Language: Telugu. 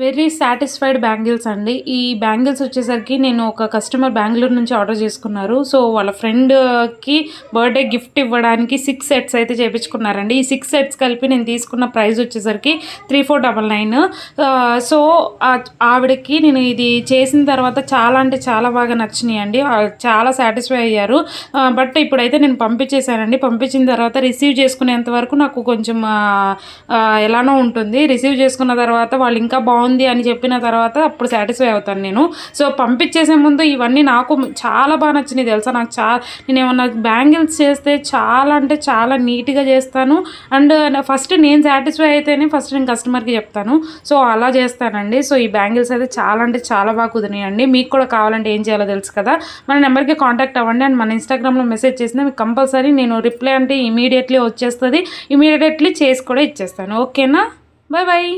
వెరీ సాటిస్ఫైడ్ బ్యాంగిల్స్ అండి. ఈ బ్యాంగిల్స్ వచ్చేసరికి నేను ఒక కస్టమర్ బెంగుళూరు నుంచి ఆర్డర్ చేసుకున్నారు. సో వాళ్ళ ఫ్రెండ్కి బర్త్డే గిఫ్ట్ ఇవ్వడానికి 6 సెట్స్ అయితే చేయించుకున్నారండి. ఈ 6 సెట్స్ కలిపి నేను తీసుకున్న ప్రైస్ వచ్చేసరికి 3499. సో ఆవిడకి నేను ఇది చేసిన తర్వాత చాలా అంటే చాలా బాగా నచ్చినాయి అండి. చాలా సాటిస్ఫై అయ్యారు. బట్ ఇప్పుడైతే నేను పంపించేశానండి. పంపించిన తర్వాత రిసీవ్ చేసుకునేంత వరకు నాకు కొంచెం ఎలానో ఉంటుంది. రిసీవ్ చేసుకున్న తర్వాత వాళ్ళు ఇంకా బాగుంది అని చెప్పిన తర్వాత అప్పుడు సాటిస్ఫై అవుతాను నేను. సో పంపించేసే ముందు ఇవన్నీ నాకు చాలా బాగా నచ్చినాయి తెలుసా. నాకు నేను ఏమన్నా బ్యాంగిల్స్ చేస్తే చాలా అంటే చాలా నీట్గా చేస్తాను. అండ్ ఫస్ట్ నేను సాటిస్ఫై అయితేనే ఫస్ట్ నేను కస్టమర్కి చెప్తాను. సో అలా చేస్తానండి. సో ఈ బ్యాంగిల్స్ అయితే చాలా అంటే చాలా బాగా కుదిరినాయండి. మీకు కూడా కావాలంటే ఏం చేయాలో తెలుసు కదా, మన నెంబర్కి కాంటాక్ట్ అవ్వండి. అండ్ మన ఇన్స్టాగ్రామ్లో మెసేజ్ చేసినా మీకు కంపల్సరీ నేను రిప్లై అంటే ఇమీడియట్లీ వచ్చేస్తుంది. ఇమీడియట్లీ చేసి కూడా ఇచ్చేస్తాను. ఓకేనా, బాయ్ బాయ్.